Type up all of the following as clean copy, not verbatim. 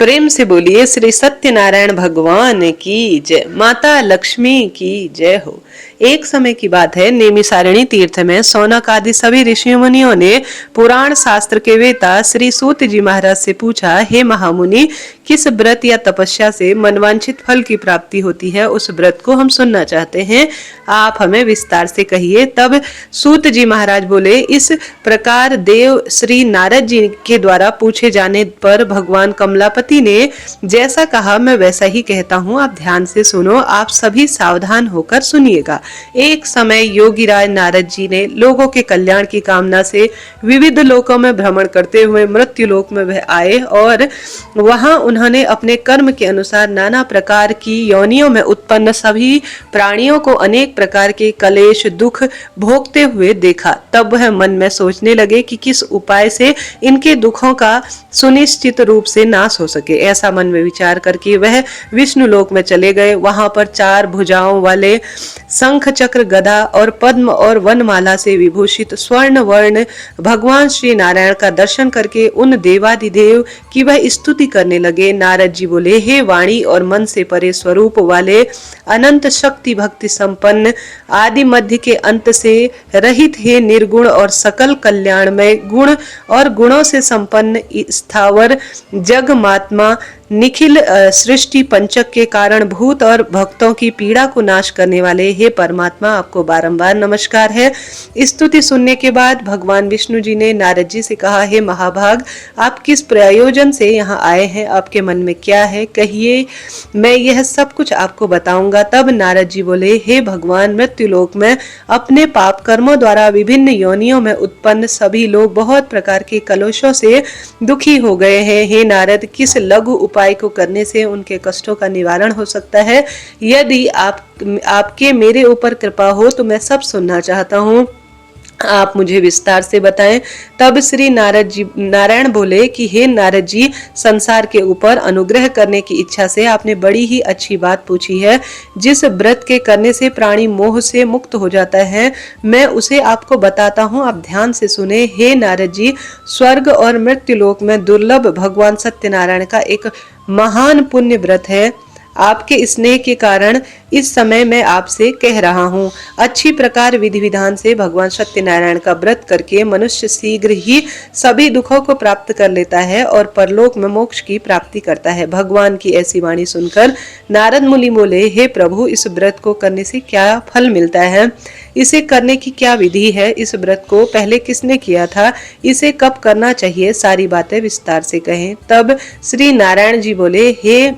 प्रेम से बोलिए श्री सत्यनारायण भगवान की जय, माता लक्ष्मी की जय हो। एक समय की बात है, नेमिसारणी तीर्थ में सौनक आदि सभी ऋषि मुनियों ने पुराण शास्त्र के वेता श्री सूत जी महाराज से पूछा, हे महामुनि, किस व्रत या तपस्या से मनवांछित फल की प्राप्ति होती है? उस व्रत को हम सुनना चाहते हैं, आप हमें विस्तार से कहिए। तब सूत जी महाराज बोले, इस प्रकार देव श्री नारद जी के द्वारा पूछे जाने पर भगवान कमलापति ने जैसा कहा मैं वैसा ही कहता हूँ, आप ध्यान से सुनो, आप सभी सावधान होकर सुनिएगा। एक समय योगीराज नारद जी ने लोगों के कल्याण की कामना से विविध लोकों में भ्रमण करते हुए मृत्यु लोक में वह आए और वहां उन्होंने अपने कर्म के अनुसार नाना प्रकार की योनियों में उत्पन्न सभी प्राणियों को अनेक प्रकार के कलेश दुख भोगते हुए देखा। तब वह मन में सोचने लगे कि किस उपाय से इनके दुखों का सुनिश्चित रूप से नाश हो सके। ऐसा मन में विचार करके वह विष्णु लोक में चले गए। वहां पर 4 भुजाओं वाले शंख चक्र गदा और पद्म और वनमाला से विभूषित स्वर्ण वर्ण भगवान श्री नारायण का दर्शन करके उन देवादिदेव की वह स्तुति करने लगे। नारद जी बोले, हे वाणी और मन से परे स्वरूप वाले, अनंत शक्ति भक्ति संपन्न, आदि मध्य के अंत से रहित, हे निर्गुण और सकल कल्याणमय, गुण और गुणों से संपन्न, स्थावर जगमात्मा, निखिल सृष्टि पंचक के कारण भूत और भक्तों की पीड़ा को नाश करने वाले, हे परमात्मा, आपको बारंबार नमस्कार है। स्तुति सुनने के बाद भगवान विष्णु जी ने नारद जी से कहा, हे महाभाग, आप किस प्रयोजन से यहाँ आए हैं? आपके मन में क्या है, कहिए, मैं यह सब कुछ आपको बताऊंगा। तब नारद जी बोले, हे भगवान, मृत्युलोक में अपने पाप कर्मों द्वारा विभिन्न योनियों में उत्पन्न सभी लोग बहुत प्रकार के कलेशों से दुखी हो गए हैं। हे नारद, किस लघु उपाय को करने से उनके कष्टों का निवारण हो सकता है? यदि आपके मेरे ऊपर कृपा हो तो मैं सब सुनना चाहता हूँ, आप मुझे विस्तार से बताएं। तब श्री नारायण बोले कि हे नारद जी, संसार के ऊपर अनुग्रह करने की इच्छा से आपने बड़ी ही अच्छी बात पूछी है। जिस व्रत के करने से प्राणी मोह से मुक्त हो जाता है, मैं उसे आपको बताता हूँ, आप ध्यान से सुने। हे नारद जी, स्वर्ग और मृत्युलोक में दुर्लभ भगवान सत्यनारायण का एक महान पुण्य व्रत है। आपके स्नेह के कारण इस समय मैं आपसे कह रहा हूँ। अच्छी प्रकार विधि विधान से भगवान सत्यनारायण का व्रत करके मनुष्य शीघ्र ही सभी दुखों को प्राप्त कर लेता है और परलोक में मोक्ष की प्राप्ति करता है। भगवान की ऐसी वाणी सुनकर नारद मुनि बोले, हे प्रभु, इस व्रत को करने से क्या फल मिलता है? इसे करने की क्या विधि है? इस व्रत को पहले किसने किया था? इसे कब करना चाहिए? सारी बातें विस्तार से कहें। तब श्री नारायण जी बोले, हे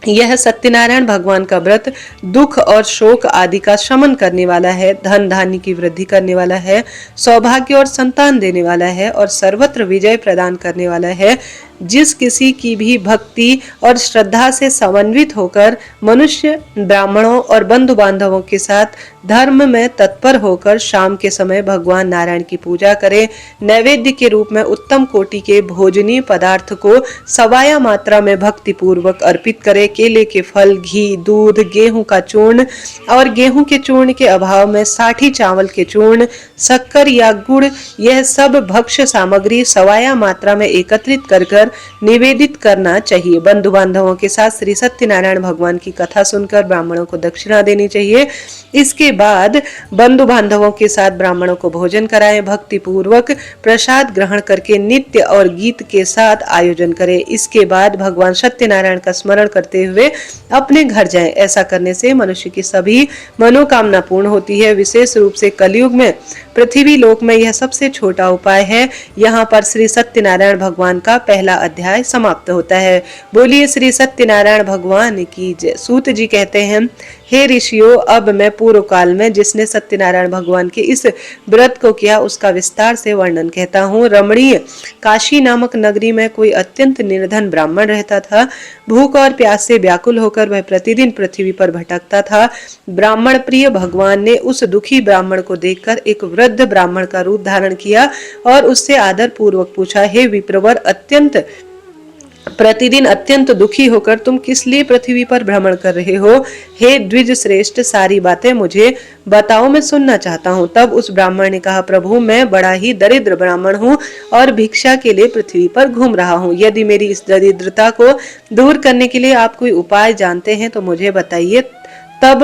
यह सत्यनारायण भगवान का व्रत दुख और शोक आदि का शमन करने वाला है, धन धान्य की वृद्धि करने वाला है, सौभाग्य और संतान देने वाला है और सर्वत्र विजय प्रदान करने वाला है। जिस किसी की भी भक्ति और श्रद्धा से समन्वित होकर मनुष्य ब्राह्मणों और बंधु बांधवों के साथ धर्म में तत्पर होकर शाम के समय भगवान नारायण की पूजा करे, नैवेद्य के रूप में उत्तम कोटि के भोजनीय पदार्थ को सवाया मात्रा में भक्ति पूर्वक अर्पित करे, केले के फल, घी, दूध, गेहूं का चूर्ण और गेहूं के चूर्ण के अभाव में साठी चावल के चूर्ण, शक्कर या गुड़, यह सब भक्ष्य सामग्री सवाया मात्रा में एकत्रित कर निवेदित करना चाहिए। बंधु बांधवों के साथ श्री सत्यनारायण भगवान की कथा सुनकर ब्राह्मणों को दक्षिणा देनी चाहिए। इसके बाद बंधु बांधवों के साथ ब्राह्मणों को भोजन कराएं, भक्ति पूर्वक प्रसाद ग्रहण करके नित्य और गीत के साथ आयोजन करें। इसके बाद भगवान सत्यनारायण का स्मरण करते हुए अपने घर जाएं। ऐसा करने से मनुष्य की सभी मनोकामना पूर्ण होती है। विशेष रूप से कलयुग में पृथ्वी लोक में यह सबसे छोटा उपाय है। यहाँ पर श्री सत्यनारायण भगवान का पहला अध्याय समाप्त होता है। बोलिए श्री सत्यनारायण भगवान की जय। सूत जी कहते हैं, हे ऋषियों, अब मैं पूर्व काल में जिसने सत्यनारायण भगवान के इस व्रत को किया उसका विस्तार से वर्णन कहता हूँ। रमणीय काशी नामक नगरी में कोई अत्यंत निर्धन ब्राह्मण रहता था। भूख और प्यास से व्याकुल होकर वह प्रतिदिन पृथ्वी पर भटकता था। ब्राह्मण प्रिय भगवान ने उस दुखी ब्राह्मण को देखकर एक वृद्ध ब्राह्मण का रूप धारण किया और उससे आदर पूर्वक पूछा, हे विप्रवर, अत्यंत प्रतिदिन अत्यंत दुखी होकर तुम किस लिए पृथ्वी पर भ्रमण कर रहे हो? हे द्विज श्रेष्ठ, सारी बातें मुझे बताओ, मैं सुनना चाहता हूँ। तब उस ब्राह्मण ने कहा, प्रभु मैं बड़ा ही दरिद्र ब्राह्मण हूँ और भिक्षा के लिए पृथ्वी पर घूम रहा हूँ। यदि मेरी इस दरिद्रता को दूर करने के लिए आप कोई उपाय जानते हैं तो मुझे बताइए। तब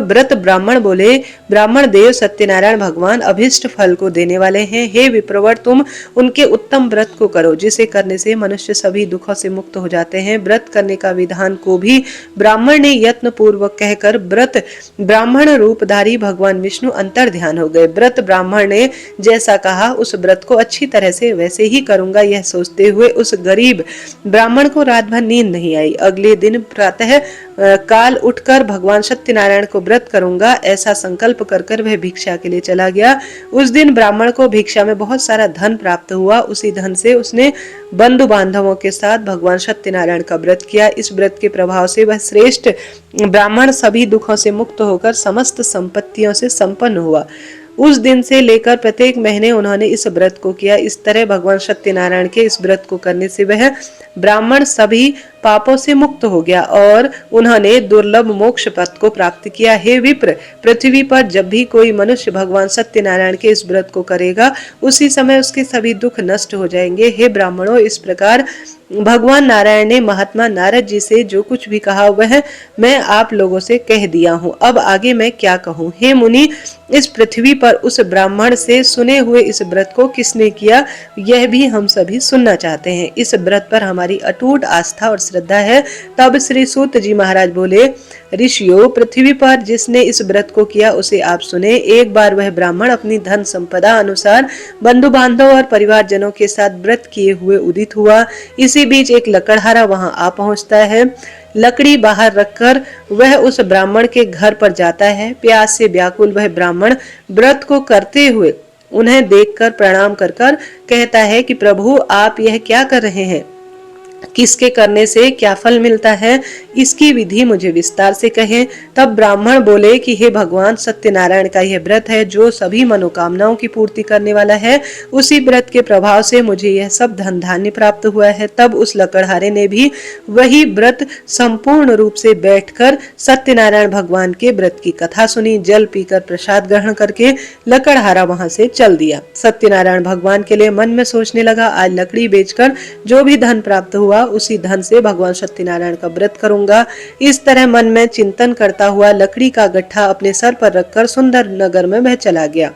व्रत ब्राह्मण बोले, ब्राह्मण देव सत्यनारायण भगवान अभिष्ट फल को देने वाले हैं। हे विप्रवर, तुम उनके उत्तम व्रत को करो जिसे करने से मनुष्य सभी दुखों से मुक्त हो जाते हैं। व्रत करने का विधान को भी ब्राह्मण ने यत्न पूर्वक कहकर व्रत ब्राह्मण रूपधारी भगवान विष्णु अंतर ध्यान हो गए। व्रत ब्राह्मण ने जैसा कहा उस व्रत को अच्छी तरह से वैसे ही करूंगा, यह सोचते हुए उस गरीब ब्राह्मण को रात भर नींद नहीं आई। अगले दिन प्रातः काल उठकर भगवान सत्यनारायण को व्रत करूंगा ऐसा संकल्प कर वह भिक्षा के लिए चला गया। उस दिन ब्राह्मण को भिक्षा में बहुत सारा धन प्राप्त हुआ। उसी धन से उसने बंधु बांधवों के साथ भगवान सत्यनारायण का व्रत किया। इस व्रत के प्रभाव से वह श्रेष्ठ ब्राह्मण सभी दुखों से मुक्त होकर समस्त संपत्तियों से संपन्न हुआ। उस दिन से लेकर प्रत्येक महीने उन्होंने इस व्रत को किया। इस तरह भगवान सत्यनारायण के इस व्रत को करने से वह ब्राह्मण सभी पापों से मुक्त हो गया और उन्होंने दुर्लभ मोक्ष पद को प्राप्त किया। हे विप्र, पृथ्वी पर जब भी कोई मनुष्य भगवान सत्यनारायण के इस व्रत को करेगा उसी समय उसके सभी दुख नष्ट हो जाएंगे। हे ब्राह्मणों, इस प्रकार भगवान नारायण ने महात्मा नारद जी से जो कुछ भी कहा वह मैं आप लोगों से कह दिया हूँ। अब आगे मैं क्या कहूँ? हे मुनि, इस पृथ्वी पर उस ब्राह्मण से सुने हुए इस व्रत को किसने किया, यह भी हम सभी सुनना चाहते हैं। इस व्रत पर हमारी अटूट आस्था और श्रद्धा है। तब श्री सूत जी महाराज बोले, ऋषियों, पृथ्वी पर जिसने इस व्रत को किया उसे आप सुने। एक बार वह ब्राह्मण अपनी धन संपदा अनुसार बंधु बांधव और परिवार जनों के साथ व्रत किए हुए उदित हुआ। इसी बीच एक लकड़हारा वहां आ पहुंचता है। लकड़ी बाहर रखकर वह उस ब्राह्मण के घर पर जाता है। प्यास से व्याकुल वह ब्राह्मण व्रत को करते हुए उन्हें देखकर प्रणाम कर कहता है कि प्रभु, आप यह क्या कर रहे हैं? किसके करने से क्या फल मिलता है, इसकी विधि मुझे विस्तार से कहें। तब ब्राह्मण बोले कि हे भगवान, सत्यनारायण का यह व्रत है जो सभी मनोकामनाओं की पूर्ति करने वाला है। उसी व्रत के प्रभाव से मुझे यह सब धन धान्य प्राप्त हुआ है। तब उस लकड़हारे ने भी वही व्रत संपूर्ण रूप से बैठकर सत्यनारायण भगवान के व्रत की कथा सुनी। जल पीकर प्रसाद ग्रहण करके लकड़हारा वहां से चल दिया। सत्यनारायण भगवान के लिए मन में सोचने लगा, आज लकड़ी बेचकर जो भी धन प्राप्त हुआ उसी धन से भगवान सत्यनारायण का व्रत करूंगा। इस तरह मन में चिंतन करता हुआ लकड़ी का गट्ठा अपने सर पर रखकर सुंदर नगर में वह चला गया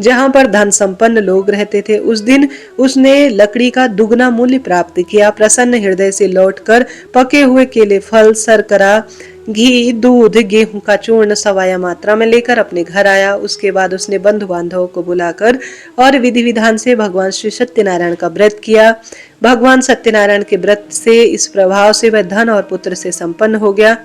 जहां पर धन संपन्न लोग रहते थे। उस दिन उसने लकड़ी का दुगना मूल्य प्राप्त किया। प्रसन्न हृदय से लौटकर पके हुए केले, फल, शर्करा, घी, दूध, गेहूं का चूर्ण सवाया मात्रा में लेकर अपने घर आया। उसके बाद उसने बंधु बांधवों को बुलाकर और विधि विधान से भगवान श्री सत्यनारायण का व्रत किया। भगवान सत्यनारायण के व्रत से इस प्रभाव से वह धन और पुत्र से संपन्न हो गया।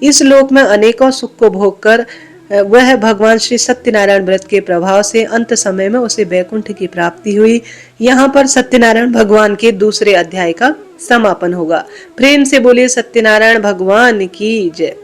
इस लोक में अनेकों सुख को भोग कर वह भगवान श्री सत्यनारायण व्रत के प्रभाव से अंत समय में उसे वैकुंठ की प्राप्ति हुई। यहाँ पर सत्यनारायण भगवान के दूसरे अध्याय का समापन होगा। प्रेम से बोले सत्यनारायण भगवान की जय।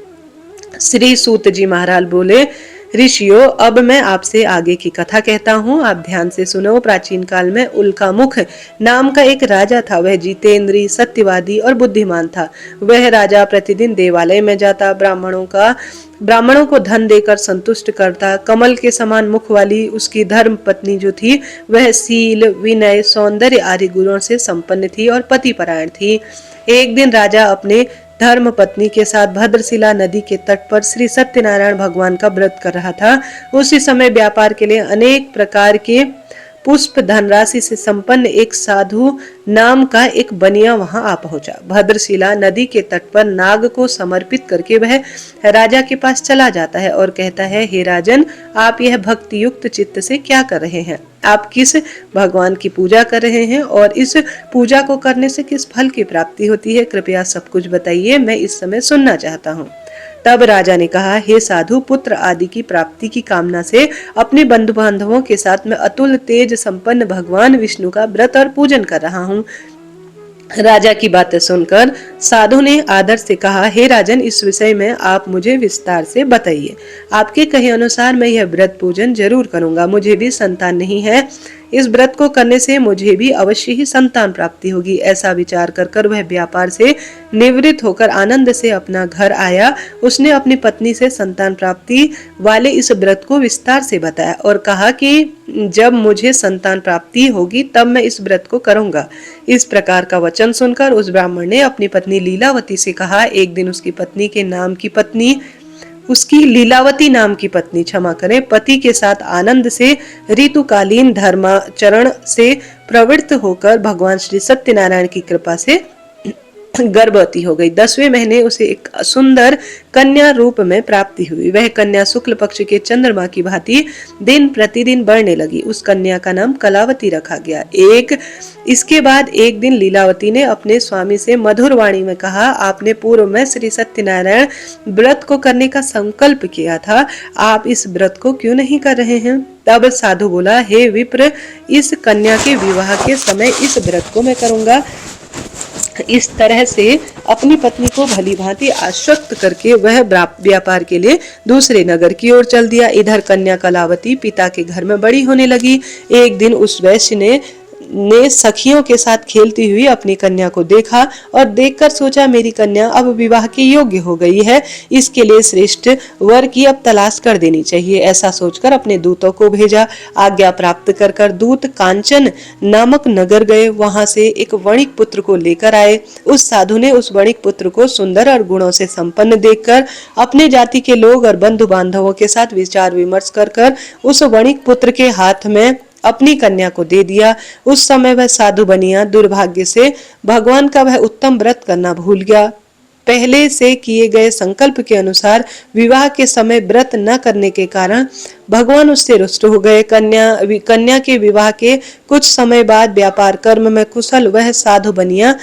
श्री सूत जी महाराज बोले, ऋषियों, अब मैं आपसे आगे की कथा कहता हूँ, आप ध्यान से सुनो। प्राचीन काल में उल्कामुख नाम का एक राजा था। वह जितेंद्री, सत्यवादी और बुद्धिमान था। वह राजा प्रतिदिन देवालय में जाता, ब्राह्मणों को धन देकर संतुष्ट करता। कमल के समान मुख वाली उसकी धर्म पत्नी जो थी वह शील, विनय, सौंदर्य आदि गुणों से संपन्न थी और पतिपरायण थी। एक दिन राजा अपने धर्म पत्नी के साथ भद्रशिला नदी के तट पर श्री सत्यनारायण भगवान का व्रत कर रहा था। उसी समय व्यापार के लिए अनेक प्रकार के पुष्प धनराशि से संपन्न एक साधु नाम का एक बनिया वहां आ पहुंचा। भद्रशिला नदी के तट पर नाग को समर्पित करके वह राजा के पास चला जाता है और कहता है, हे राजन, आप यह भक्ति युक्त चित्त से क्या कर रहे हैं? आप किस भगवान की पूजा कर रहे हैं और इस पूजा को करने से किस फल की प्राप्ति होती है? कृपया सब कुछ बताइए, मैं इस समय सुनना चाहता हूँ। तब राजा ने कहा, हे साधु, पुत्र आदि की प्राप्ति की कामना से अपने बंधु बांधवों के साथ मैं अतुल तेज संपन्न भगवान विष्णु का व्रत और पूजन कर रहा हूँ। राजा की बातें सुनकर साधु ने आदर से कहा, हे राजन, इस विषय में आप मुझे विस्तार से बताइए। आपके कहे अनुसार मैं यह व्रत पूजन जरूर करूंगा। मुझे भी संतान नहीं है, इस व्रत को करने से मुझे भी अवश्य ही संतान प्राप्ति होगी। ऐसा विचार कर वह व्यापार से निवृत्त होकर आनंद से अपना घर आया। उसने अपनी पत्नी से संतान प्राप्ति वाले इस व्रत को विस्तार से बताया और कहा कि जब मुझे संतान प्राप्ति होगी तब मैं इस व्रत को करूंगा। इस प्रकार का वचन सुनकर उस ब्राह्मण ने अपनी पत्नी लीलावती से कहा। एक दिन उसकी लीलावती नाम की पत्नी क्षमा करें पति के साथ आनंद से ऋतुकालीन धर्माचरण से प्रवृत्त होकर भगवान श्री सत्यनारायण की कृपा से गर्भवती हो गई। 10वें महीने उसे एक सुंदर कन्या रूप में प्राप्ति हुई। वह कन्या शुक्ल पक्ष के चंद्रमा की भांति दिन प्रतिदिन बढ़ने लगी। उस कन्या का नाम कलावती रखा गया। इसके बाद एक दिन लीलावती ने अपने स्वामी से मधुर वाणी में कहा, आपने पूर्व में श्री सत्यनारायण व्रत को करने का संकल्प किया था, आप इस व्रत को क्यों नहीं कर रहे हैं? तब साधु बोला, हे विप्र, इस कन्या के विवाह के समय इस व्रत को मैं करूंगा। इस तरह से अपनी पत्नी को भली भांति आश्वस्त करके वह व्यापार के लिए दूसरे नगर की ओर चल दिया। इधर कन्या कलावती पिता के घर में बड़ी होने लगी। एक दिन उस वैश्य ने सखियों के साथ खेलती हुई अपनी कन्या को देखा और देखकर सोचा, मेरी कन्या अब विवाह के योग्य हो गई है, इसके लिए श्रेष्ठ वर की अब तलाश कर देनी चाहिए। ऐसा सोचकर अपने दूतों को भेजा। आज्ञा प्राप्त कर दूत कांचन नामक नगर गए। वहां से एक वणिक पुत्र को लेकर आए। उस साधु ने उस वणिक पुत्र को सुंदर और गुणों से संपन्न देखकर अपने जाति के लोग और बंधु बांधवों के साथ विचार विमर्श कर उस वणिक पुत्र के हाथ में अपनी कन्या को दे दिया। उस समय वह साधु बनिया दुर्भाग्य से भगवान का वह उत्तम व्रत करना भूल गया। पहले से किए गए संकल्प के अनुसार विवाह के समय व्रत न करने के कारण भगवान उससे रुष्ट हो गए। कन्या के विवाह के कुछ समय बाद व्यापार कर्म में कुशल वह साधु बनिया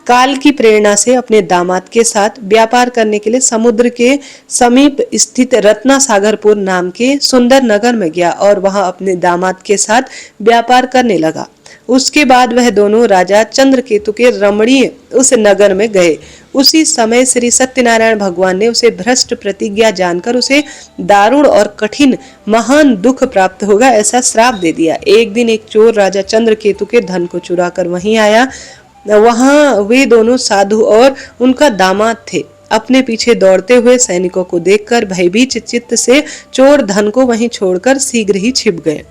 काल की प्रेरणा से अपने दामाद के साथ व्यापार करने के लिए समुद्र के समीप स्थित रत्ना सागरपुर नाम के सुंदर नगर में गया और वहां अपने दामाद के साथ व्यापार करने लगा। उसके बाद वह दोनों राजा चंद्रकेतु के रमणीय उस नगर में गए। उसी समय श्री सत्यनारायण भगवान ने उसे भ्रष्ट प्रतिज्ञा जानकर उसे दारुण और कठिन महान दुख प्राप्त होगा ऐसा श्राप दे दिया। एक दिन एक चोर राजा चंद्रकेतु के धन को चुरा कर वहीं आया। वहां वे दोनों साधु और उनका दामाद थे। अपने पीछे दौड़ते हुए सैनिकों को देखकर भयभीत चित्त से चोर धन को वहीं छोड़कर शीघ्र ही छिप गए।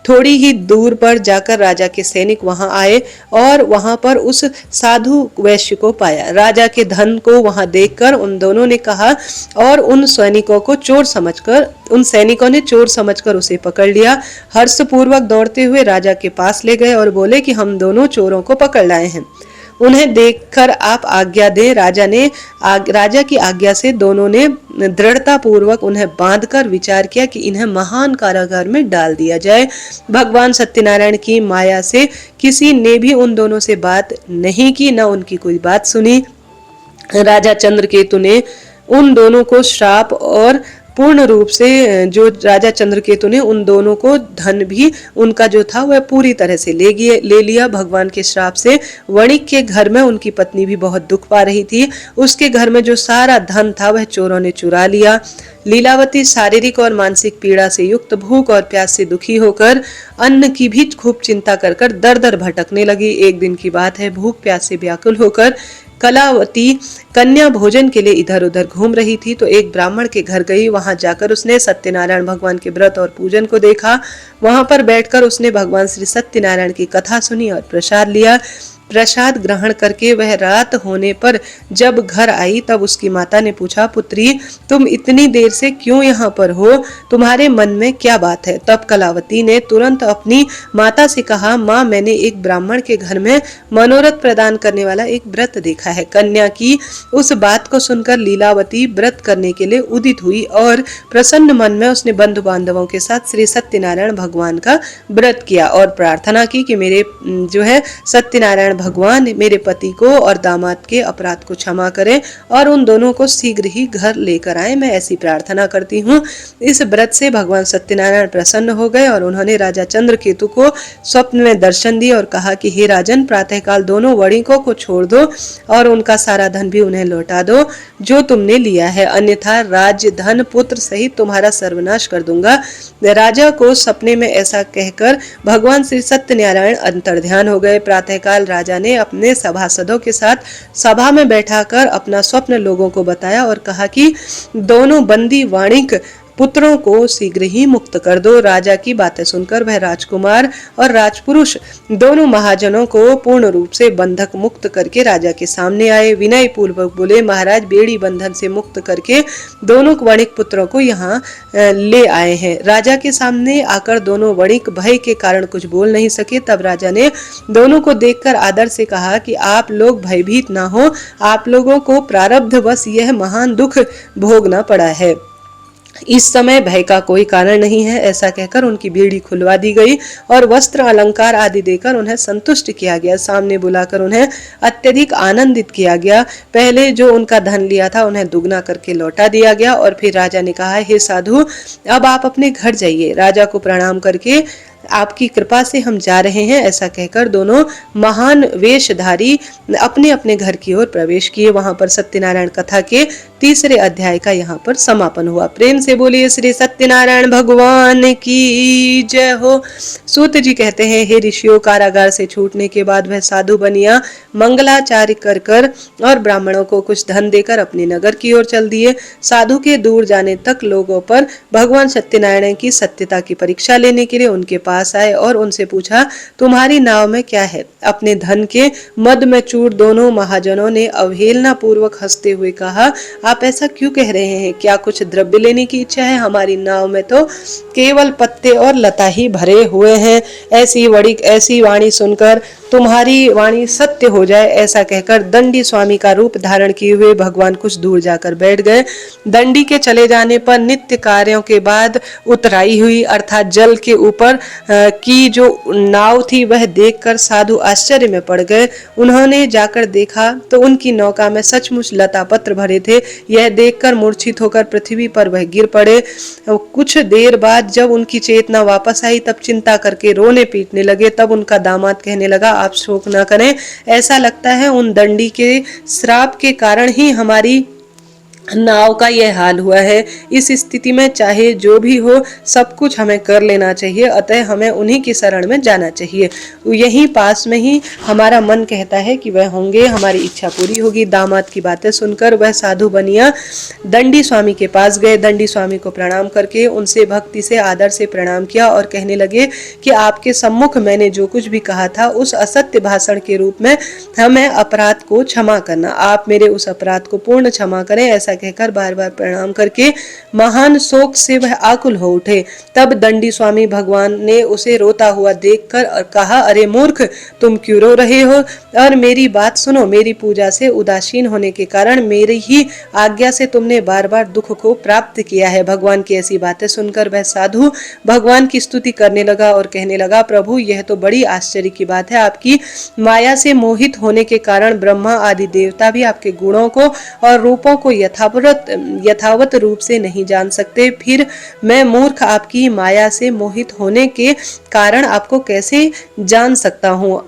थोड़ी ही दूर पर जाकर राजा के सैनिक वहां आए और वहां पर उस साधु वैश्य को पाया। राजा के धन को वहां देखकर उन दोनों ने कहा और उन सैनिकों ने चोर समझकर उसे पकड़ लिया। हर्षपूर्वक दौड़ते हुए राजा के पास ले गए और बोले कि हम दोनों चोरों को पकड़ लाए हैं, उन्हें देखकर आप आज्ञा दें। राजा की आज्ञा से दोनों ने दृढ़ता पूर्वक उन्हें बांधकर विचार किया कि इन्हें महान कारागार में डाल दिया जाए। भगवान सत्यनारायण की माया से किसी ने भी उन दोनों से बात नहीं की, न उनकी कोई बात सुनी। राजा चंद्रकेतु ने उन दोनों को श्राप और पूर्ण रूप से राजा चंद्रकेतु ने उन दोनों को धन भी उनका जो था वह पूरी तरह से ले लिया। भगवान के श्राप से वणिक के घर में उनकी पत्नी भी बहुत दुख पा रही थी। उसके घर में जो सारा धन था वह चोरों ने चुरा लिया। लीलावती शारीरिक और मानसिक पीड़ा से युक्त भूख और प्यास से दुखी होकर अन्न की भी खूब चिंता कर दर दर भटकने लगी। एक दिन की बात है, भूख प्यास से व्याकुल होकर कलावती कन्या भोजन के लिए इधर उधर घूम रही थी तो एक ब्राह्मण के घर गई। वहां जाकर उसने सत्यनारायण भगवान के व्रत और पूजन को देखा। वहां पर बैठकर उसने भगवान श्री सत्यनारायण की कथा सुनी और प्रसाद लिया। प्रसाद ग्रहण करके वह रात होने पर जब घर आई तब उसकी माता ने पूछा, पुत्री तुम इतनी देर से क्यों यहाँ पर हो, तुम्हारे मन में क्या बात है? तब कलावती ने तुरंत अपनी माता से कहा, माँ मैंने एक ब्राह्मण के घर में मनोरथ प्रदान करने वाला एक व्रत देखा है। कन्या की उस बात को सुनकर लीलावती व्रत करने के लिए उदित हुई और प्रसन्न मन में उसने बंधु बांधवों के साथ श्री सत्यनारायण भगवान का व्रत किया और प्रार्थना की कि मेरे सत्यनारायण भगवान मेरे पति को और दामाद के अपराध को क्षमा करें और उन दोनों को शीघ्र ही घर लेकर आए, मैं ऐसी प्रार्थना करती हूँ। इस व्रत से भगवान सत्यनारायण प्रसन्न हो गए और उन्होंने राजा चंद्रकेतु को स्वप्न में दर्शन दिए और कहा कि हे राजन, प्रातःकाल दोनों वणिकों को छोड़ दो और उनका सारा धन भी उन्हें लौटा दो जो तुमने लिया है, अन्यथा राज्य, धन, पुत्र सहित तुम्हारा सर्वनाश कर दूंगा। राजा को सपने में ऐसा कहकर भगवान श्री सत्यनारायण अंतर्ध्यान हो गए। प्रातःकाल राजा ने अपने सभासदों के साथ सभा में बैठाकर अपना स्वप्न लोगों को बताया और कहा कि दोनों बंदी वाणिक पुत्रों को शीघ्र ही मुक्त कर दो। राजा की बातें सुनकर वह राजकुमार और राजपुरुष दोनों महाजनों को पूर्ण रूप से बंधक मुक्त करके राजा के सामने आए। विनय पूर्वक बोले, महाराज, बेड़ी बंधन से मुक्त करके दोनों वणिक पुत्रों को यहाँ ले आए हैं। राजा के सामने आकर दोनों वणिक भय के कारण कुछ बोल नहीं सके। तब राजा ने दोनों को देखकर आदर से कहा कि आप लोग भयभीत ना हो, आप लोगों को प्रारब्धवश यह महान दुख भोगना पड़ा है, इस समय भय का कोई कारण नहीं है। ऐसा कहकर उनकी बेड़ी खुलवा दी गई और वस्त्र, अलंकार आदि देकर उन्हें संतुष्ट किया गया। सामने बुलाकर उन्हें अत्यधिक आनंदित किया गया। पहले जो उनका धन लिया था उन्हें दुगना करके लौटा दिया गया और फिर राजा ने कहा, हे साधु, अब आप अपने घर जाइए। राजा को प्रणाम करके आपकी कृपा से हम जा रहे हैं, ऐसा कहकर दोनों महान वेशधारी अपने अपने घर की ओर प्रवेश किए। वहां पर सत्यनारायण कथा के तीसरे अध्याय का यहाँ पर समापन हुआ। प्रेम से बोलिए श्री सत्यनारायण भगवान की जय हो। सूत जी कहते हैं, हे ऋषियों, कारागार से छूटने के बाद वह साधु बनिया मंगलाचार्य कर कर और ब्राह्मणों को कुछ धन देकर अपने नगर की ओर चल दिए। साधु के दूर जाने तक लोगों पर भगवान सत्यनारायण की सत्यता की परीक्षा लेने के लिए उनके पास आए और उनसे पूछा, तुम्हारी नाव में क्या है? अपने धन के मद में चूर दोनों महाजनों ने अवहेलना पूर्वक हंसते हुए कहा, आप ऐसा क्यों कह रहे हैं? क्या कुछ द्रव्य लेने की इच्छा है? हमारी नाव में तो केवल पत्ते और लता ही भरे हुए हैं। ऐसी वाणी सुनकर तुम्हारी वाणी सत्य हो जाए, ऐसा कहकर दंडी स्वामी का रूप धारण किए हुए भगवान कुछ दूर जाकर बैठ गए। दंडी के चले जाने पर नित्य कार्यों के बाद उतराई हुई अर्थात जल के ऊपर की जो नाव थी वह देखकर साधु आश्चर्य में पड़ गए। उन्होंने जाकर देखा तो उनकी नौका में सचमुच लता पत्र भरे थे। यह देखकर मूर्छित होकर पृथ्वी पर वह गिर पड़े। कुछ देर बाद जब उनकी चेतना वापस आई तब चिंता करके रोने पीटने लगे। तब उनका दामाद कहने लगा, आप शोक न करें, ऐसा लगता है उन दंडी के श्राप के कारण ही हमारी नाव का यह हाल हुआ है। इस स्थिति में चाहे जो भी हो सब कुछ हमें कर लेना चाहिए, अतः हमें उन्हीं की शरण में जाना चाहिए। यहीं पास में ही हमारा मन कहता है कि वह होंगे, हमारी इच्छा पूरी होगी। दामाद की बातें सुनकर वह साधु बनिया दंडी स्वामी के पास गए। दंडी स्वामी को प्रणाम करके उनसे भक्ति से आदर से प्रणाम किया और कहने लगे कि आपके सम्मुख मैंने जो कुछ भी कहा था उस असत्य भाषण के रूप में हमें अपराध को क्षमा करना। आप मेरे उस अपराध को पूर्ण क्षमा करें। ऐसा कहकर बार बार प्रणाम करके महान शोक से वह आकुल हो उठे। तब दंडी स्वामी भगवान ने उसे रोता हुआ देखकर और कहा, अरे मूर्ख, तुम क्यों रो रहे हो? और मेरी बात सुनो, मेरी पूजा से उदासीन होने के कारण मेरी ही आज्ञा से तुमने बार बार दुख को प्राप्त किया है। भगवान की ऐसी बातें सुनकर वह साधु भगवान की स्तुति करने लगा और कहने लगा, प्रभु, यह तो बड़ी आश्चर्य की बात है। आपकी माया से मोहित होने के कारण ब्रह्मा आदि देवता भी आपके गुणों को और रूपों को यथावत रूप से नहीं जान सकते। फिर मैं मूर्ख आपकी माया से मोहित होने के कारण आपको कैसे जान सकता हूँ?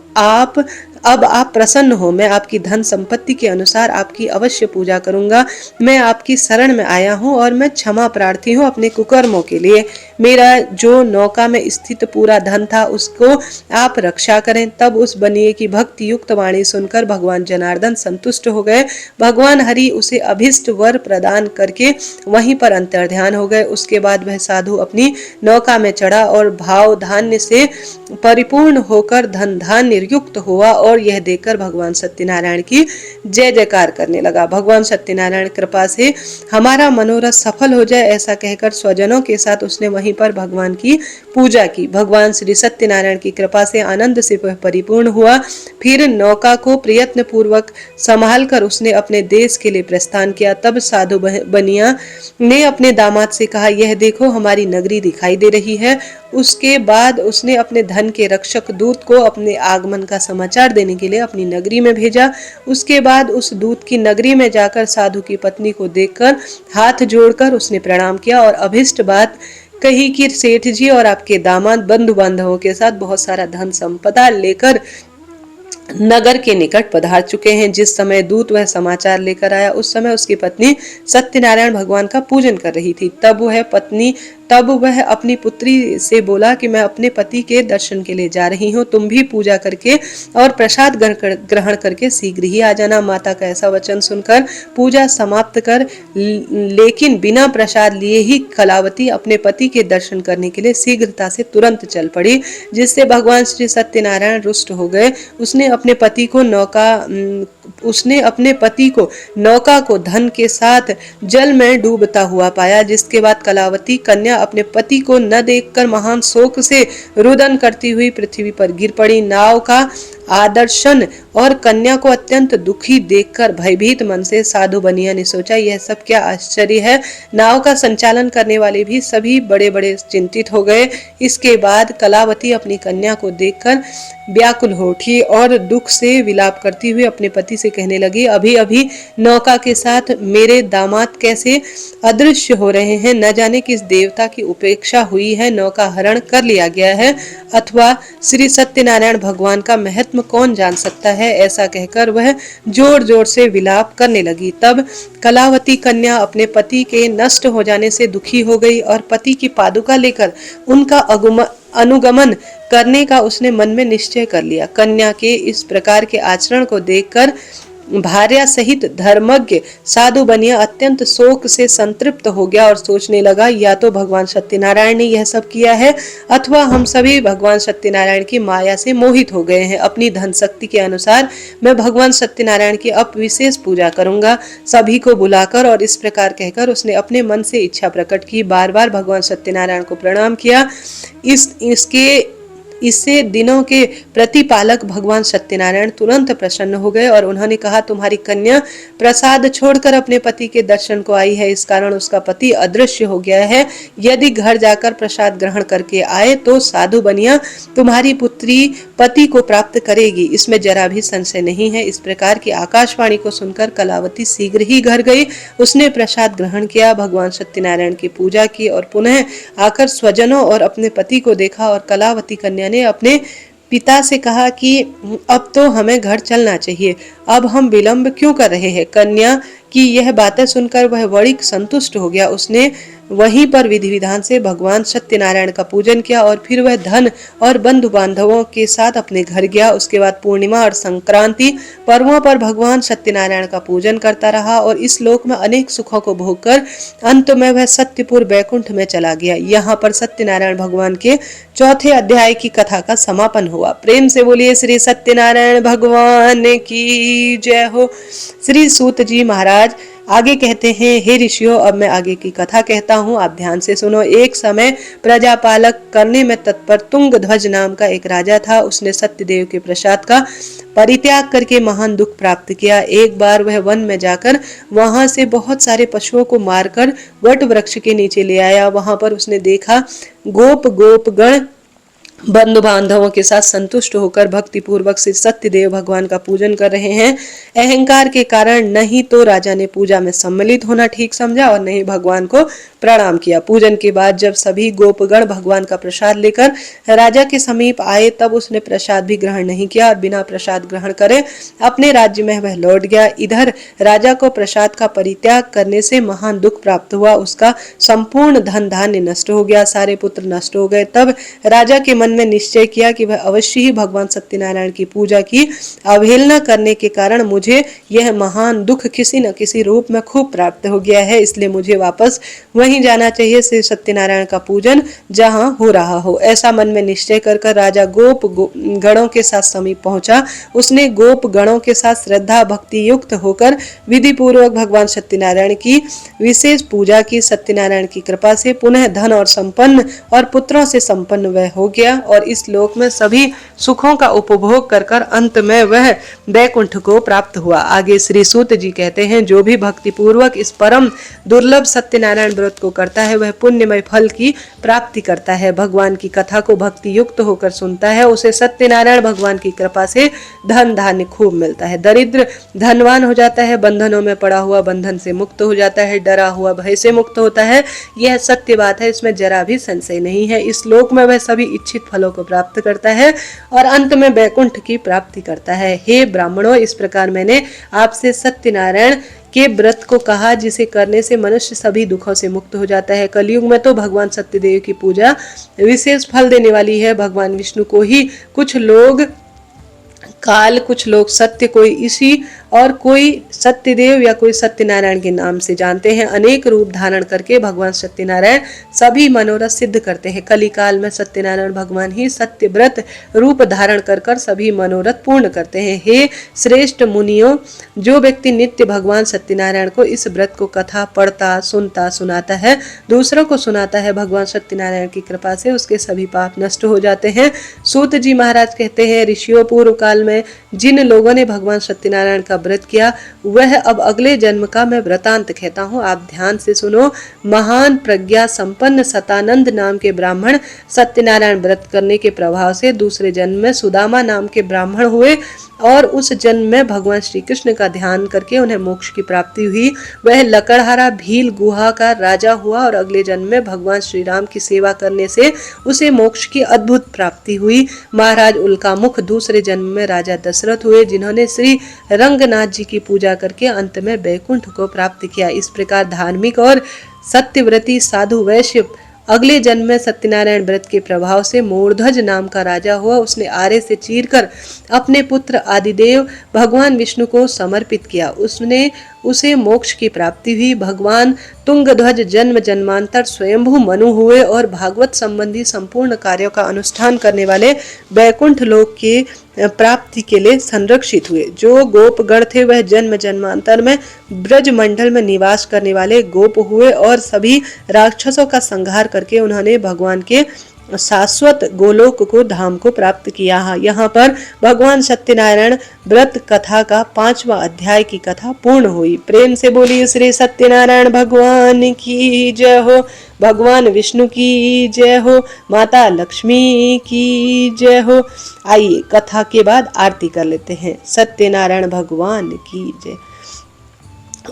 अब आप प्रसन्न हो, मैं आपकी धन संपत्ति के अनुसार आपकी अवश्य पूजा करूंगा। मैं आपकी शरण में आया हूँ और मैं क्षमा प्रार्थी हूँ अपने कुकर्मों के लिए। मेरा जो नौका में स्थित पूरा धन था उसको आप रक्षा करें। तब उस बनिए की भक्ति युक्त वाणी सुनकर भगवान जनार्दन संतुष्ट हो गए। भगवान हरि उसे अभिष्ट वर प्रदान करके वहीं पर अंतर्ध्यान हो गए। उसके बाद वह साधु अपनी नौका में चढ़ा और भाव धान्य से परिपूर्ण होकर धन धान्य युक्त हुआ और यह देखकर भगवान सत्यनारायण की जय जयकार करने लगा। भगवान सत्यनारायण कृपा से हमारा मनोरथ सफल हो जाए, ऐसा कहकर स्वजनों के साथ उसने वहीं पर भगवान की पूजा की। भगवान श्री सत्यनारायण की कृपा से आनंद से परिपूर्ण हुआ। फिर नौका को प्रयत्न पूर्वक संभाल कर उसने अपने देश के लिए प्रस्थान किया। तब साधु बनिया ने अपने दामाद से कहा, यह देखो हमारी नगरी दिखाई दे रही है उसके बाद उसने अपने धन के रक्षक दूत को अपने आगमन का समाचार देने के लिए अपनी नगरी में भेजा। उसके बाद उस दूत की नगरी में जाकर साधु की पत्नी को देखकर हाथ जोड़कर उसने प्रणाम किया और अभिष्ट बात कही कि सेठ जी और आपके दामाद बंधु बांधवों के साथ बहुत सारा धन संपदा लेकर नगर के निकट पधार चुके हैं। जिस समय दूत वह समाचार लेकर आया उस समय उसकी पत्नी सत्यनारायण भगवान का पूजन कर रही थी। तब वह अपनी पुत्री से बोला कि मैं अपने पति के दर्शन के लिए जा रही हूँ, तुम भी पूजा करके और प्रसाद ग्रहण करके शीघ्र ही आ जाना। माता का ऐसा वचन सुनकर पूजा समाप्त कर लेकिन बिना प्रसाद लिए ही कलावती अपने पति के दर्शन करने के लिए शीघ्रता से तुरंत चल पड़ी, जिससे भगवान श्री सत्यनारायण रुष्ट हो गए। उसने अपने पति को नौका को धन के साथ जल में डूबता हुआ पाया, जिसके बाद कलावती कन्या अपने पति को न देखकर महान शोक से रुदन करती हुई पृथ्वी पर गिर पड़ी। नाव का आदर्शन और कन्या को अत्यंत दुखी देखकर भयभीत मन से साधु बनिया ने सोचा, यह सब क्या आश्चर्य है। नाव का संचालन करने वाले भी सभी बड़े बड़े चिंतित हो गए। इसके बाद कलावती अपनी कन्या को देखकर व्याकुल हो उठी और दुख से विलाप करती हुई अपने पति से कहने लगी, अभी अभी नौका के साथ मेरे दामाद कैसे अदृश्य हो रहे हैं, न जाने किस देवता की उपेक्षा हुई है, नौका हरण कर लिया गया है अथवा श्री सत्यनारायण भगवान का महत्व कौन जान सकता है। ऐसा कहकर वह जोर जोर से विलाप करने लगी। तब कलावती कन्या अपने पति के नष्ट हो जाने से दुखी हो गई और पति की पादुका लेकर उनका अनुगमन करने का उसने मन में निश्चय कर लिया। कन्या के इस प्रकार के आचरण को देखकर भार्या सहित धर्मज्ञ साधु बनिया अत्यंत शोक से संतृप्त हो गया और सोचने लगा, या तो भगवान सत्यनारायण ने यह सब किया है अथवा हम सभी भगवान सत्यनारायण की माया से मोहित हो गए हैं। अपनी धन शक्ति के अनुसार मैं भगवान सत्यनारायण की अब विशेष पूजा करूंगा, सभी को बुलाकर। और इस प्रकार कहकर उसने अपने मन से इच्छा प्रकट की। बार बार भगवान सत्यनारायण को प्रणाम किया। इससे दिनों के प्रतिपालक भगवान सत्यनारायण तुरंत प्रसन्न हो गए और उन्होंने कहा, तुम्हारी कन्या प्रसाद छोड़कर अपने पति के दर्शन को आई है, इस कारण उसका पति अदृश्य हो गया है। यदि घर जाकर प्रसाद ग्रहण करके आए तो साधु बनिया तुम्हारी पुत्री पति को प्राप्त करेगी, इसमें जरा भी संशय नहीं है। इस प्रकार की आकाशवाणी को सुनकर कलावती शीघ्र ही घर गई। उसने प्रसाद ग्रहण किया, भगवान सत्यनारायण की पूजा की और पुनः आकर स्वजनों और अपने पति को देखा। और कलावती कन्या ने अपने पिता से कहा कि अब तो हमें घर चलना चाहिए, अब हम विलंब क्यों कर रहे हैं। कन्या की यह बातें सुनकर वह बड़ी संतुष्ट हो गया। उसने वहीं पर विधि विधान से भगवान सत्यनारायण का पूजन किया और फिर वह धन और बंधु बांधवों के साथ अपने घर गया। उसके बाद पूर्णिमा और संक्रांति पर्वों पर भगवान सत्यनारायण का पूजन करता रहा और इस लोक में अनेक सुखों को भोगकर अंत में वह सत्यपुर बैकुंठ में चला गया। यहाँ पर सत्यनारायण भगवान के चौथे अध्याय की कथा का समापन हुआ। प्रेम से बोलिए श्री सत्यनारायण भगवान की जय हो। श्री सूत जी महाराज आगे कहते हैं, हे ऋषियों, अब मैं आगे की कथा कहता हूँ, आप ध्यान से सुनो। एक समय प्रजापालक करने में तत्पर तुंगध्वज नाम का एक राजा था। उसने सत्यदेव के प्रसाद का परित्याग करके महान दुख प्राप्त किया। एक बार वह वन में जाकर वहां से बहुत सारे पशुओं को मारकर वट वृक्ष के नीचे ले आया। वहां पर उसने देखा गोपगण बंधु बांधवों के साथ संतुष्ट होकर भक्ति पूर्वक से सत्यदेव भगवान का पूजन कर रहे हैं। अहंकार के कारण नहीं तो राजा ने पूजा में सम्मिलित होना ठीक समझा और नहीं भगवान को प्रणाम किया। पूजन के बाद जब सभी गोपगण भगवान का प्रसाद लेकर राजा के समीप आए तब उसने प्रसाद भी ग्रहण नहीं किया और बिना प्रसाद ग्रहण करे अपने राज्य में वह लौट गया। इधर राजा को प्रसाद का परित्याग करने से महान दुख प्राप्त हुआ। उसका संपूर्ण धन धान्य नष्ट हो गया, सारे पुत्र नष्ट हो गए। तब राजा के मन में निश्चय किया कि वह अवश्य ही भगवान सत्यनारायण की पूजा की अवहेलना करने के कारण मुझे यह महान दुख किसी न किसी रूप में खूब प्राप्त हो गया है, इसलिए मुझे वापस वहीं जाना चाहिए श्री सत्यनारायण का पूजन जहां हो रहा हो। ऐसा मन में निश्चय कर राजा गोप गणों के साथ समीप पहुंचा। उसने गोप गणों के साथ श्रद्धा भक्ति युक्त होकर विधि पूर्वक भगवान सत्यनारायण की विशेष पूजा की। सत्यनारायण की कृपा से पुनः धन और संपन्न और पुत्रों से संपन्न वह हो गया और इस लोक में सभी सुखों का उपभोग कर अंत में वह बैकुंठ को प्राप्त हुआ। आगे श्री सूत जी कहते हैं, जो भी भक्ति पूर्वक इस परम दुर्लभ सत्यनारायण व्रत को करता है वह पुण्यमय फल की प्राप्ति करता है। भगवान की कथा को भक्ति युक्त होकर सुनता है, उसे सत्यनारायण भगवान की कृपा से धन धान्य खूब मिलता है। दरिद्र धनवान हो जाता है, बंधनों में पड़ा हुआ बंधन से मुक्त हो जाता है, डरा हुआ भय से मुक्त होता है। यह सत्य बात है, इसमें जरा भी संशय नहीं है। इस लोक में वह सभी इच्छित फलों को प्राप्त करता है और अंत में वैकुंठ की प्राप्ति करता है। हे ब्राह्मणों, इस प्रकार मैंने आपसे सत्यनारायण के व्रत को कहा, जिसे करने से मनुष्य सभी दुखों से मुक्त हो जाता है। कलयुग में तो भगवान सत्यदेव की पूजा विशेष फल देने वाली है। भगवान विष्णु को ही कुछ लोग काल, कुछ लोग सत्य, कोई इसी और कोई सत्यदेव या कोई सत्यनारायण के नाम से जानते हैं। अनेक रूप धारण करके भगवान सत्यनारायण सभी मनोरथ सिद्ध करते हैं। कली काल में सत्यनारायण भगवान ही सत्य व्रत रूप धारण कर कर सभी मनोरथ पूर्ण करते हैं। हे श्रेष्ठ मुनियों, जो व्यक्ति नित्य भगवान सत्यनारायण को इस व्रत को कथा पढ़ता, सुनता, सुनाता है, दूसरों को सुनाता है, भगवान सत्यनारायण की कृपा से उसके सभी पाप नष्ट हो जाते हैं। सूत जी महाराज कहते हैं, ऋषियों, पूर्व काल में जिन लोगों ने भगवान सत्यनारायण का व्रत किया, वह अब अगले जन्म का मैं वृतांत कहता हूँ, आप ध्यान से सुनो। महान प्रज्ञा संपन्न सतानंद नाम के ब्राह्मण सत्यनारायण व्रत करने के प्रभाव से दूसरे जन्म में सुदामा नाम के ब्राह्मण हुए और उस जन्म में भगवान श्री कृष्ण का ध्यान करके उन्हें मोक्ष की प्राप्ति हुई। वह लकड़हारा भील गुहा का राजा हुआ और अगले जन्म में भगवान श्री राम की सेवा करने से उसे मोक्ष की अद्भुत प्राप्ति हुई। महाराज उल्कामुख दूसरे जन्म में राजा दशरथ हुए, जिन्होंने श्री रंगनाथ जी की पूजा करके अंत में वैकुंठ को प्राप्त किया। इस प्रकार धार्मिक और सत्यव्रती साधु वैश्य अगले जन्म में सत्यनारायण व्रत के प्रभाव से मोरध्वज नाम का राजा हुआ। उसने आरे से चीरकर अपने पुत्र आदिदेव भगवान विष्णु को समर्पित किया। उसे मोक्ष की प्राप्ति हुई। भगवान तुंगध्वज जन्म जन्मांतर स्वयंभू मनु हुए और भागवत संबंधी संपूर्ण कार्यों का अनुष्ठान करने वाले वैकुंठ लोक के प्राप्ति के लिए संरक्षित हुए। जो गोपगण थे वह जन्म जन्मांतर में ब्रज मंडल में निवास करने वाले गोप हुए और सभी राक्षसों का संहार करके उन्होंने भगवान के शाश्वत गोलोक को धाम को प्राप्त किया। यहाँ पर भगवान सत्यनारायण व्रत कथा का 5वां अध्याय की कथा पूर्ण हुई। प्रेम से बोलिए श्री सत्यनारायण भगवान की जय हो, भगवान विष्णु की जय हो, माता लक्ष्मी की जय हो। आइए कथा के बाद आरती कर लेते हैं। सत्यनारायण भगवान की जय।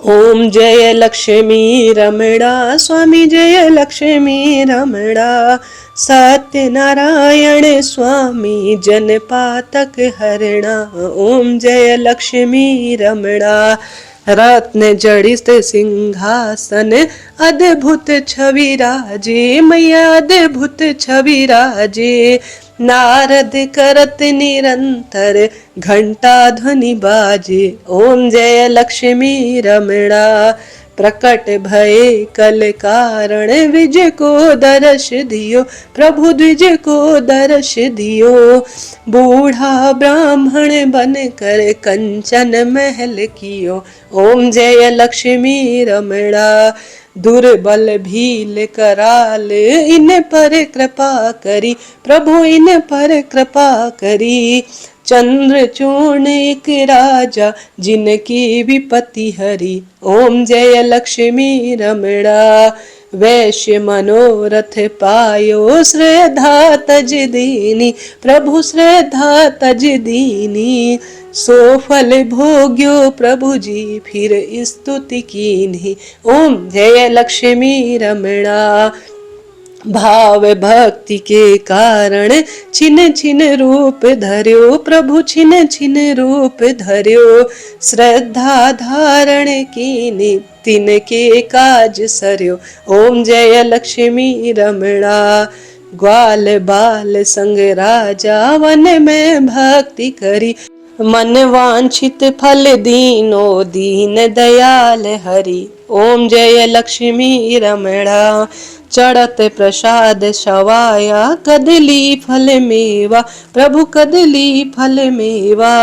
ओम जय लक्ष्मी रमणा, स्वामी जय लक्ष्मी रमणा, सत्यनारायण स्वामी जन पातक हरणा। ओम जय लक्ष्मी रमणा, रत्न जड़ित सिंहासन अद्भुत छवि राजे, मैया अद्भुत छवि राजे। नारद करत निरंतर घंटा ध्वनि बाजे। ओम जय लक्ष्मी रमणा, प्रकट भये कल कारण, विजय को दर्श दियो प्रभु, द्विज को दर्श दियो। बूढ़ा ब्राह्मण बन कर कंचन महल कियो। ओम जय लक्ष्मी रमणा, दुर्बल भील कराल, इन पर कृपा करी प्रभु, इन पर कृपा करी। चंद्र चूर्ण एक राजा, जिनकी विपत्ति हरी। ओम जय लक्ष्मी रमणा, वैश्य मनोरथ पायो, श्रद्धा तज दीनी प्रभु, श्रद्धा तज दीनी। सो फल भोग्यो प्रभु जी, फिर स्तुति कीन्ही। ओम जय लक्ष्मी रमणा, भाव भक्ति के कारण छिन छिन रूप धर्यो प्रभु, छिन छिन रूप धर्यो। श्रद्धा धारण कीनी, तिन के काज सर्यो। ओम जय लक्ष्मी रमणा, ग्वाल बाल संग राजा, वन में भक्ति करी। मन वांछित फल दीनो, दीन दयाल हरि। ओम जय लक्ष्मी रमणा, चढ़त प्रसाद सवाया, कदली फल मेवा प्रभु, कदली फल मेवा।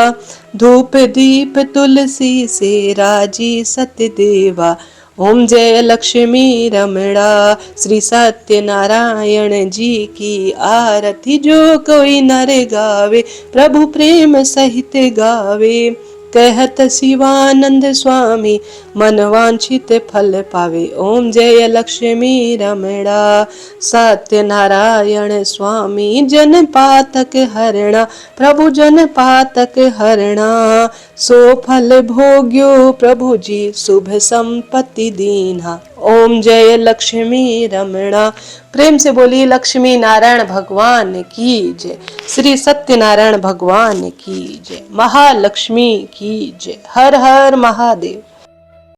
धूप दीप तुलसी से राजी सत्यदेवा। ओम जय लक्ष्मी रमणा, श्री सत्यनारायण जी की आरती जो कोई नर गावे प्रभु, प्रेम सहित गावे। कहत शिवानंद स्वामी मन वांछित फल पावे। ओम जय लक्ष्मी रमणा सत्यनारायण स्वामी जन पातक हरणा। प्रभु जन पातक हरणा सो फल भोग्यो प्रभु जी शुभ संपत्ति दीन्हा। ओम जय लक्ष्मी रमणा। प्रेम से बोली लक्ष्मी नारायण भगवान की जय। श्री सत्यनारायण भगवान की जय। महालक्ष्मी की जय। हर हर महादेव।